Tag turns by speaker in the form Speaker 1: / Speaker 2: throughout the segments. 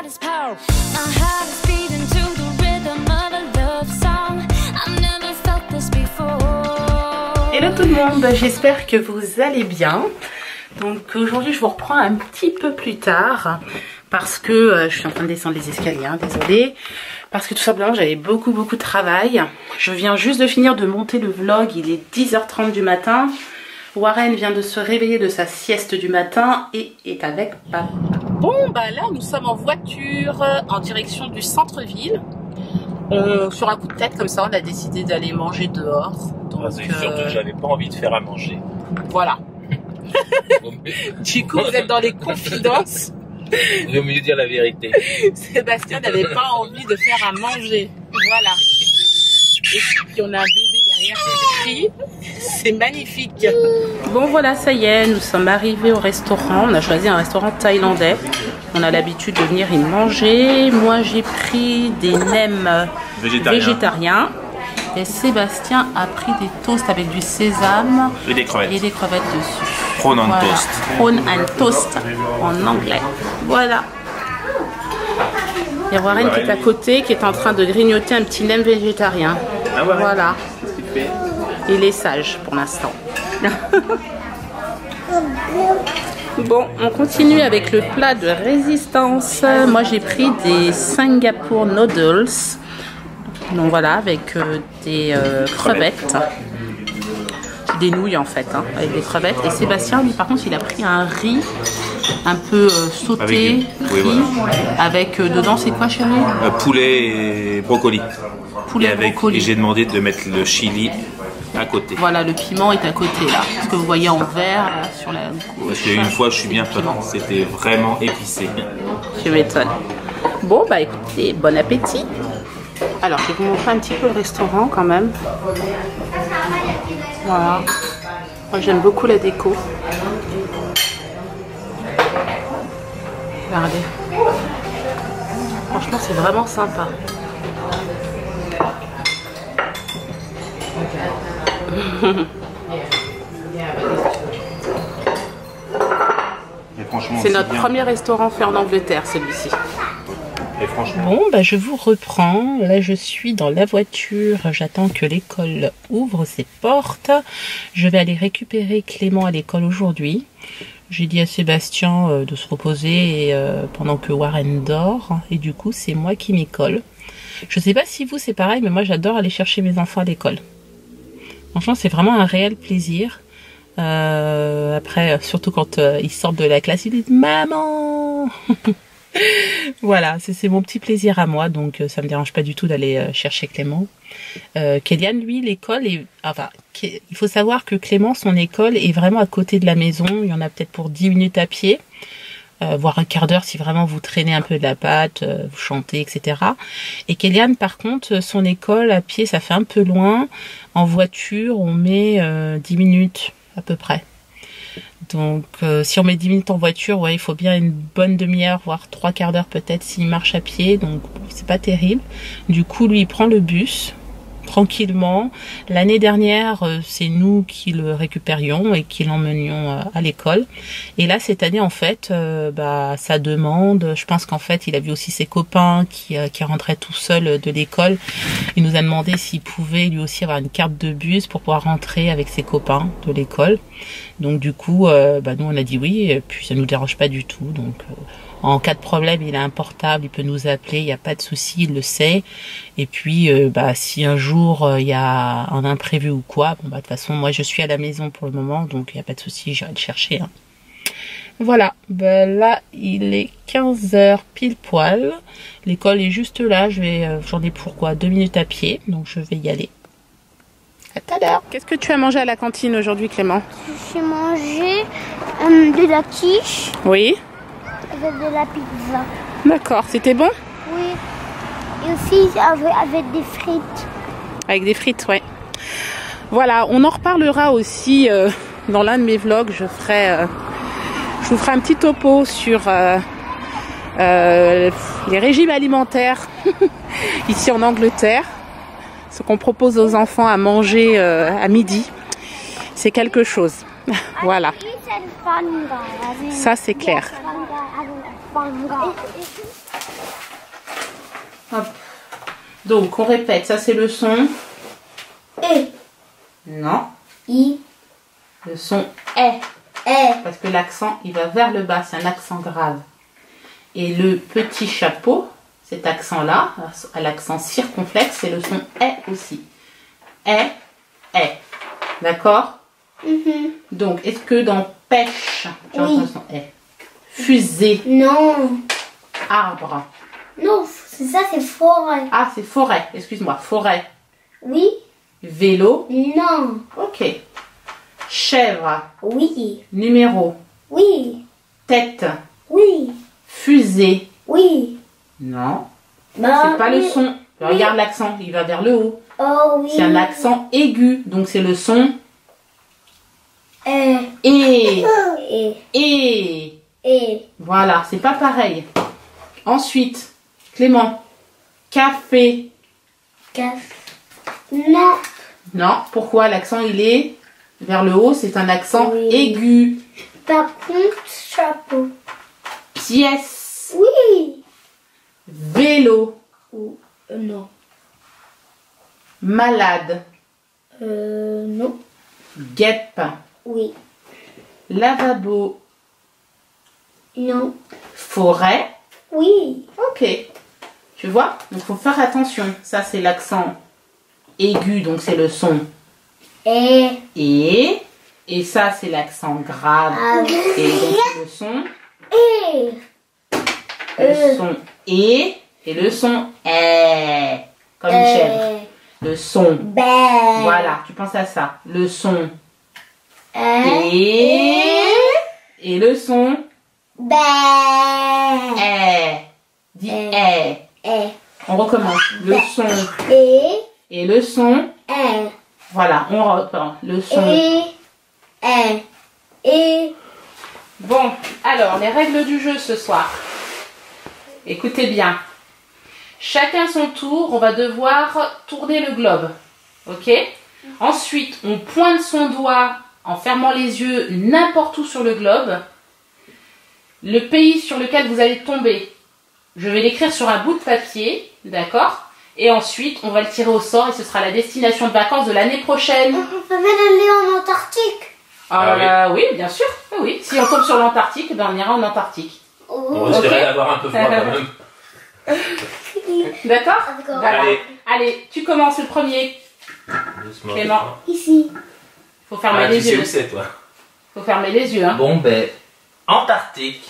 Speaker 1: is power. My heart is beating to the rhythm of a love song. I've never felt this before.
Speaker 2: Hello tout le monde, j'espère que vous allez bien. Donc aujourd'hui je vous reprends un petit peu plus tard parce que je suis en train de descendre les escaliers, hein, désolée. Parce que tout simplement j'avais beaucoup de travail. Je viens juste de finir de monter le vlog, il est 10h30 du matin. Warren vient de se réveiller de sa sieste du matin et est avec papa. Bon bah là nous sommes en voiture en direction du centre-ville. Sur un coup de tête comme ça on a décidé d'aller manger dehors. Donc,
Speaker 3: surtout que j'avais pas envie de faire à manger.
Speaker 2: Voilà. Du coup vous êtes dans les confidences.
Speaker 3: Il vaut mieux dire la vérité.
Speaker 2: Sébastien n'avait pas envie de faire à manger. Voilà. Et puis on a un bébé derrière qui crie. C'est magnifique. Bon voilà, ça y est, nous sommes arrivés au restaurant. On a choisi un restaurant thaïlandais. On a l'habitude de venir y manger. Moi j'ai pris des nems végétariens. Et Sébastien a pris des toasts avec du sésame
Speaker 3: et des crevettes
Speaker 2: dessus.
Speaker 3: Prawn and toast.
Speaker 2: Prawn and toast en anglais. Voilà. Il y a Warren qui est à côté, qui est en train de grignoter un petit nem végétarien.
Speaker 3: Ah ouais.
Speaker 2: Voilà. Il est sage pour l'instant. Bon, on continue avec le plat de résistance. Moi j'ai pris des Singapore noodles. Donc voilà, avec des crevettes. Des nouilles en fait, hein, avec des crevettes. Et Sébastien, lui par contre, il a pris un riz un peu sauté, avec dedans, c'est quoi chérie?
Speaker 3: Poulet et brocoli.
Speaker 2: Poulet et brocoli.
Speaker 3: Et j'ai demandé de mettre le chili à côté.
Speaker 2: Voilà, le piment est à côté là. Ce que vous voyez en vert là, sur la gauche.
Speaker 3: Parce qu'une fois, je suis bien piment. C'était vraiment épicé.
Speaker 2: Je m'étonne. Bon, bah écoutez, bon appétit. Alors, je vais vous montrer un petit peu le restaurant quand même. Voilà. Moi, j'aime beaucoup la déco. Regardez. Franchement, c'est vraiment sympa. C'est notre premier restaurant fait en Angleterre, celui-ci.
Speaker 3: Et franchement...
Speaker 2: Bon, bah je vous reprends. Là, je suis dans la voiture. J'attends que l'école ouvre ses portes. Je vais aller récupérer Clément à l'école aujourd'hui. J'ai dit à Sébastien de se reposer pendant que Warren dort. Et du coup, c'est moi qui m'y colle. Je sais pas si vous, c'est pareil, mais moi, j'adore aller chercher mes enfants à l'école. Franchement, c'est vraiment un réel plaisir. Après, surtout quand ils sortent de la classe, ils disent « Maman !» Voilà, c'est mon petit plaisir à moi, donc ça me dérange pas du tout d'aller chercher Clément. Kélian, lui, l'école est... Enfin, il faut savoir que Clément, son école est vraiment à côté de la maison. Il y en a peut-être pour 10 minutes à pied, voire un quart d'heure si vraiment vous traînez un peu de la patte, vous chantez, etc. Et Kélian, par contre, son école à pied, ça fait un peu loin. En voiture, on met 10 minutes à peu près. Donc si on met 10 minutes en voiture, ouais, il faut bien une bonne demi-heure, voire 3 quarts d'heure peut-être s'il marche à pied, donc c'est pas terrible. Du coup, lui, il prend le bus tranquillement. L'année dernière, c'est nous qui le récupérions et qui l'emmenions à l'école. Et là, cette année, en fait, ça demande. Je pense qu'en fait, il a vu aussi ses copains qui rentraient tout seuls de l'école. Il nous a demandé s'il pouvait lui aussi avoir une carte de bus pour pouvoir rentrer avec ses copains de l'école. Donc du coup, nous on a dit oui, et puis ça nous dérange pas du tout. Donc en cas de problème, il a un portable, il peut nous appeler, il n'y a pas de souci, il le sait. Et puis si un jour il y a un imprévu ou quoi, de toute façon moi je suis à la maison pour le moment, donc il n'y a pas de souci, j'irai le chercher. Hein. Voilà, là il est 15h pile poil. L'école est juste là, j'en ai pour quoi 2 minutes à pied, donc je vais y aller. À tout à l'heure. Qu'est-ce que tu as mangé à la cantine aujourd'hui, Clément?
Speaker 4: J'ai mangé de la quiche.
Speaker 2: Oui.
Speaker 4: Avec de la pizza.
Speaker 2: D'accord, c'était bon?
Speaker 4: Oui. Et aussi avec des frites.
Speaker 2: Avec des frites, ouais. Voilà, on en reparlera aussi dans l'un de mes vlogs. Je vous ferai un petit topo sur les régimes alimentaires ici en Angleterre. Ce qu'on propose aux enfants à manger à midi, c'est quelque chose. Voilà. Ça, c'est clair. Hop. Donc, on répète, ça c'est le son.
Speaker 4: E.
Speaker 2: Non.
Speaker 4: I.
Speaker 2: Le son est.
Speaker 4: E.
Speaker 2: Parce que l'accent, il va vers le bas, c'est un accent grave. Et le petit chapeau, cet accent-là, à l'accent circonflexe, c'est le son est aussi. Est. D'accord? Donc, est-ce que dans pêche, tu entends le son est? Fusée,
Speaker 4: Non.
Speaker 2: arbre.
Speaker 4: Non, c'est ça, c'est forêt.
Speaker 2: Ah, c'est forêt, excuse-moi, forêt.
Speaker 4: Oui.
Speaker 2: Vélo,
Speaker 4: Non.
Speaker 2: ok. Chèvre,
Speaker 4: Oui.
Speaker 2: numéro.
Speaker 4: Oui.
Speaker 2: Tête,
Speaker 4: Oui.
Speaker 2: fusée.
Speaker 4: Oui.
Speaker 2: Non,
Speaker 4: Bah,
Speaker 2: c'est pas le
Speaker 4: oui.
Speaker 2: son. Regarde l'accent, il va vers le haut.
Speaker 4: Oh oui.
Speaker 2: C'est un accent aigu, donc c'est le son
Speaker 4: E.
Speaker 2: et.
Speaker 4: E.
Speaker 2: Et. Voilà, c'est pas pareil. Ensuite, Clément, café.
Speaker 4: Café. Non.
Speaker 2: Non, pourquoi l'accent il est vers le haut? C'est un accent
Speaker 4: Oui.
Speaker 2: aigu.
Speaker 4: Par contre, chapeau.
Speaker 2: Pièce,
Speaker 4: Oui.
Speaker 2: vélo,
Speaker 4: Ou non.
Speaker 2: malade,
Speaker 4: Non.
Speaker 2: guêpe,
Speaker 4: Oui.
Speaker 2: lavabo,
Speaker 4: Non.
Speaker 2: forêt.
Speaker 4: Oui.
Speaker 2: Ok. Tu vois? Donc faut faire attention. Ça c'est l'accent aigu, donc c'est le son
Speaker 4: E.
Speaker 2: et ça c'est l'accent grave.
Speaker 4: Ah oui.
Speaker 2: Et donc c'est le son,
Speaker 4: E.
Speaker 2: le son et le son est. Comme une chèvre. Le son.
Speaker 4: B.
Speaker 2: Voilà, tu penses à ça. Le son
Speaker 4: E.
Speaker 2: et le son
Speaker 4: B.
Speaker 2: est. Dis est.
Speaker 4: E.
Speaker 2: On recommence. Le son
Speaker 4: E.
Speaker 2: et le son.
Speaker 4: E.
Speaker 2: Voilà, on reprend. Le son.
Speaker 4: E. E.
Speaker 2: Bon, alors, les règles du jeu ce soir. Écoutez bien. Chacun son tour, on va devoir tourner le globe. Ok? Ensuite, on pointe son doigt en fermant les yeux n'importe où sur le globe. Le pays sur lequel vous allez tomber, je vais l'écrire sur un bout de papier, d'accord? Et ensuite, on va le tirer au sort et ce sera la destination de vacances de l'année prochaine.
Speaker 4: On peut même aller en Antarctique.
Speaker 2: Oui, bien sûr. Oui. Si on tombe sur l'Antarctique, ben on ira en Antarctique.
Speaker 3: On risquerait
Speaker 2: Ok.
Speaker 3: d'avoir un peu froid quand même.
Speaker 2: D'accord?
Speaker 4: D'accord.
Speaker 2: Voilà.
Speaker 3: Allez.
Speaker 2: Allez, tu commences le premier.
Speaker 3: Doucement.
Speaker 2: Clément.
Speaker 4: Ici.
Speaker 2: Faut fermer
Speaker 3: Ah, tu
Speaker 2: les
Speaker 3: sais
Speaker 2: yeux.
Speaker 3: où c'est toi?
Speaker 2: Faut fermer les yeux, hein.
Speaker 3: Bon ben, Antarctique.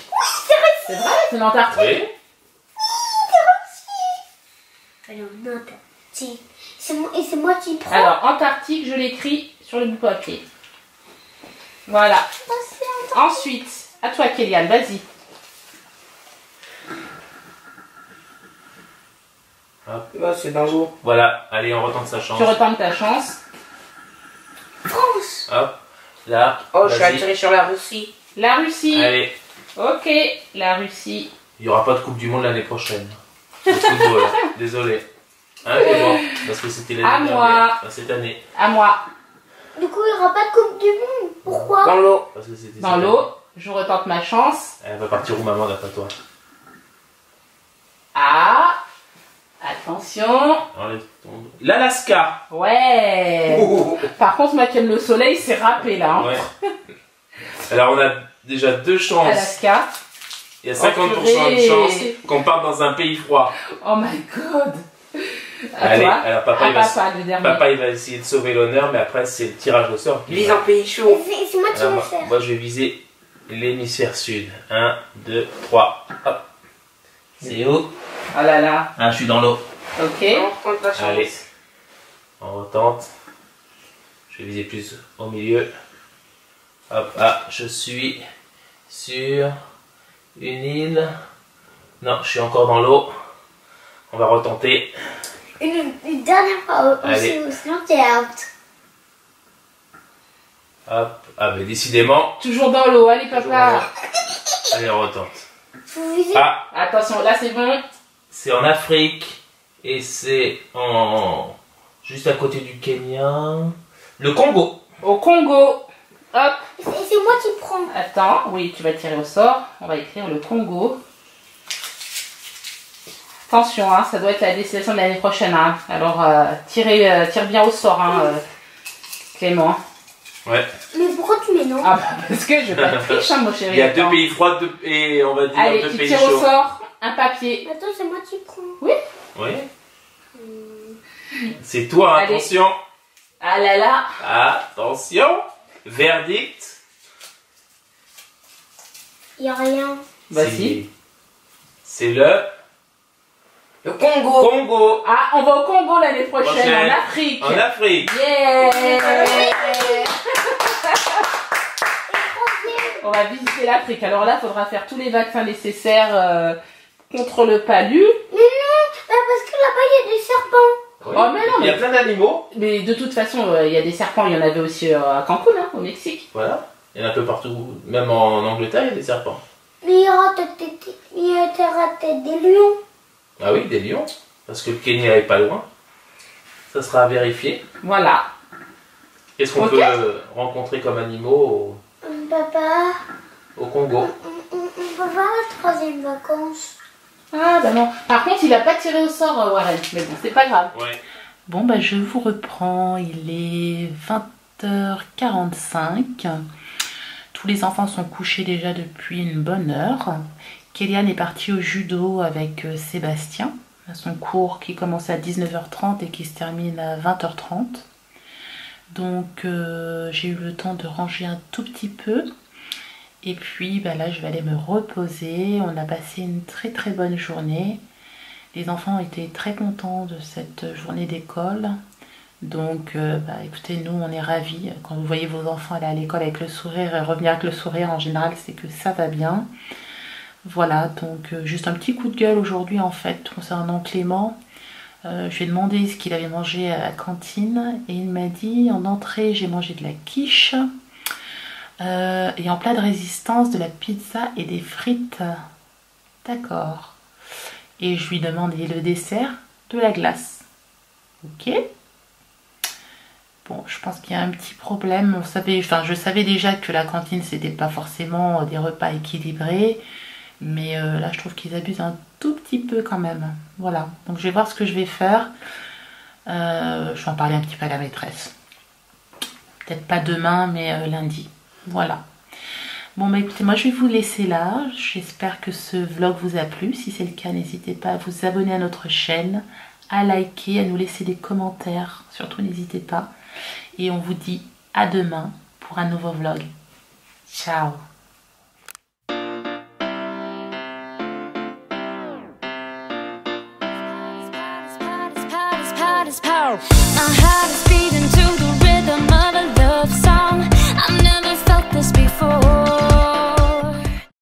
Speaker 2: C'est vrai, c'est l'Antarctique.
Speaker 3: Oui.
Speaker 4: Alors, Antarctique. Et c'est moi qui prends.
Speaker 2: Alors, Antarctique, je l'écris sur le bout de papier. Voilà. Ensuite, à toi, Kéliane, vas-y.
Speaker 3: Hop.
Speaker 5: Là, c'est dans l'eau.
Speaker 3: Voilà, allez, on retente sa chance.
Speaker 2: Tu retentes ta chance.
Speaker 4: France.
Speaker 3: Hop, là.
Speaker 5: Oh, je suis
Speaker 3: vas-y.
Speaker 5: attiré sur la Russie.
Speaker 2: La Russie.
Speaker 3: Allez,
Speaker 2: Ok, la Russie.
Speaker 3: il n'y aura pas de Coupe du Monde l'année prochaine. De football, désolé. Hein, Clément, parce que c'était
Speaker 2: À
Speaker 3: l'année
Speaker 2: moi.
Speaker 3: dernière. Enfin, cette année.
Speaker 2: À moi.
Speaker 4: Du coup, il n'y aura pas de Coupe du Monde. Pourquoi?
Speaker 5: Dans l'eau.
Speaker 3: Parce que c'était
Speaker 2: Dans
Speaker 3: cette
Speaker 2: l'eau, je retente ma chance.
Speaker 3: année. Elle va partir où, maman, d'après toi?
Speaker 2: Ah. Attention.
Speaker 3: Enlève ton... L'Alaska.
Speaker 2: Ouais.
Speaker 5: Oh.
Speaker 2: Par contre, moi qui aime le soleil, c'est râpé là. Hein.
Speaker 3: Ouais. Alors, on a déjà 2 chances.
Speaker 2: Alaska.
Speaker 3: Il y a 50% de
Speaker 2: purée.
Speaker 3: chances qu'on parte dans un pays froid.
Speaker 2: Oh my god. À
Speaker 3: Allez,
Speaker 2: toi.
Speaker 3: alors papa,
Speaker 2: À
Speaker 3: il va,
Speaker 2: papa, le dernier.
Speaker 3: papa, il va essayer de sauver l'honneur, mais après, c'est le tirage au sort. qui
Speaker 5: Vise
Speaker 3: va.
Speaker 5: en pays chaud.
Speaker 4: C'est moi qui
Speaker 3: Alors,
Speaker 4: vais
Speaker 3: moi,
Speaker 4: faire.
Speaker 3: moi, je vais viser l'hémisphère sud. 1, 2, 3. Hop. C'est où?
Speaker 2: Oh là là.
Speaker 3: Ah, je suis dans l'eau.
Speaker 2: Ok.
Speaker 5: On prend ta chance.
Speaker 3: Allez. On retente. Je vais viser plus au milieu. Hop, ah, je suis sur une île. Non, je suis encore dans l'eau. On va retenter.
Speaker 4: Une dernière fois
Speaker 3: Allez.
Speaker 4: aussi, sinon t'es out.
Speaker 3: Hop, ah, mais décidément.
Speaker 2: Toujours dans l'eau. Allez, papa.
Speaker 3: Allez, on retente.
Speaker 4: Faut viser.
Speaker 3: Ah,
Speaker 2: Attention, là c'est bon.
Speaker 3: c'est en Afrique. Et c'est en... juste à côté du Kenya. Le Congo.
Speaker 2: Au Congo. Hop.
Speaker 4: Et c'est moi qui prends.
Speaker 2: Attends. Oui, tu vas tirer au sort. On va écrire le Congo. Attention, hein, ça doit être la destination de l'année prochaine. Hein. Alors, tire bien au sort, hein, Clément.
Speaker 4: Mais pourquoi tu mets non?
Speaker 2: Ah bah parce que je vais pas te tricher, hein, mon chéri.
Speaker 3: Il y a 2 pays froids et on va dire
Speaker 2: Allez,
Speaker 3: 2
Speaker 2: tu
Speaker 3: pays
Speaker 2: tires au
Speaker 3: chauds.
Speaker 2: sort un papier.
Speaker 4: Attends, c'est moi qui prends.
Speaker 2: Oui.
Speaker 3: Oui. C'est toi,
Speaker 2: Allez.
Speaker 3: attention.
Speaker 2: Ah là là.
Speaker 3: Attention. Verdict.
Speaker 4: Il n'y a rien.
Speaker 2: Bah
Speaker 3: C'est-
Speaker 2: si.
Speaker 3: C'est le
Speaker 5: Le Congo.
Speaker 3: Congo.
Speaker 2: Ah, on va au Congo l'année prochaine,
Speaker 3: Prochaine.
Speaker 2: en Afrique.
Speaker 3: En Afrique.
Speaker 2: Yeah. On va visiter l'Afrique. Alors là, il faudra faire tous les vaccins nécessaires contre le palu.
Speaker 4: Mais non, parce que là-bas, il y a des serpents.
Speaker 3: Oui.
Speaker 2: Oh, mais non,
Speaker 3: Il y a
Speaker 2: mais-
Speaker 3: plein d'animaux.
Speaker 2: Mais de toute façon, il y a des serpents. Il y en avait aussi à Cancun, hein, au Mexique.
Speaker 3: Voilà. Il y en a un peu partout. Même en Angleterre, il y a des serpents.
Speaker 4: Mais il y aura peut-être des lions.
Speaker 3: Ah oui, des lions. Parce que le Kenya est pas loin. Ça sera à vérifier.
Speaker 2: Voilà.
Speaker 3: Qu'est-ce qu'on
Speaker 2: Ok.
Speaker 3: peut rencontrer comme animaux
Speaker 4: Papa,
Speaker 3: au Congo?
Speaker 4: on peut voir la troisième vacance.
Speaker 2: Ah bah non. Par contre, il a pas tiré au sort, Warren. Mais bon, c'est pas grave.
Speaker 3: Ouais.
Speaker 2: Bon, bah je vous reprends. Il est 20h45. Tous les enfants sont couchés déjà depuis une bonne heure. Kéliane est partie au judo avec Sébastien, à son cours qui commence à 19h30 et qui se termine à 20h30. Donc j'ai eu le temps de ranger un tout petit peu. Et puis bah, là je vais aller me reposer. On a passé une très très bonne journée. Les enfants étaient très contents de cette journée d'école. Donc bah, écoutez, nous on est ravis. Quand vous voyez vos enfants aller à l'école avec le sourire et revenir avec le sourire, en général c'est que ça va bien. Voilà, donc juste un petit coup de gueule aujourd'hui en fait concernant Clément. Je lui ai demandé ce qu'il avait mangé à la cantine et il m'a dit en entrée j'ai mangé de la quiche et en plat de résistance de la pizza et des frites. D'accord. Et je lui demandais le dessert, de la glace. Ok. Bon, je pense qu'il y a un petit problème. Je savais déjà que la cantine c'était pas forcément des repas équilibrés. Mais là, je trouve qu'ils abusent un tout petit peu quand même. Voilà. Donc, je vais voir ce que je vais faire. Je vais en parler un petit peu à la maîtresse. Peut-être pas demain, mais lundi. Voilà. Bon, bah écoutez, moi, je vais vous laisser là. J'espère que ce vlog vous a plu. Si c'est le cas, n'hésitez pas à vous abonner à notre chaîne, à liker, à nous laisser des commentaires. Surtout, n'hésitez pas. Et on vous dit à demain pour un nouveau vlog. Ciao!
Speaker 1: My heart is beating to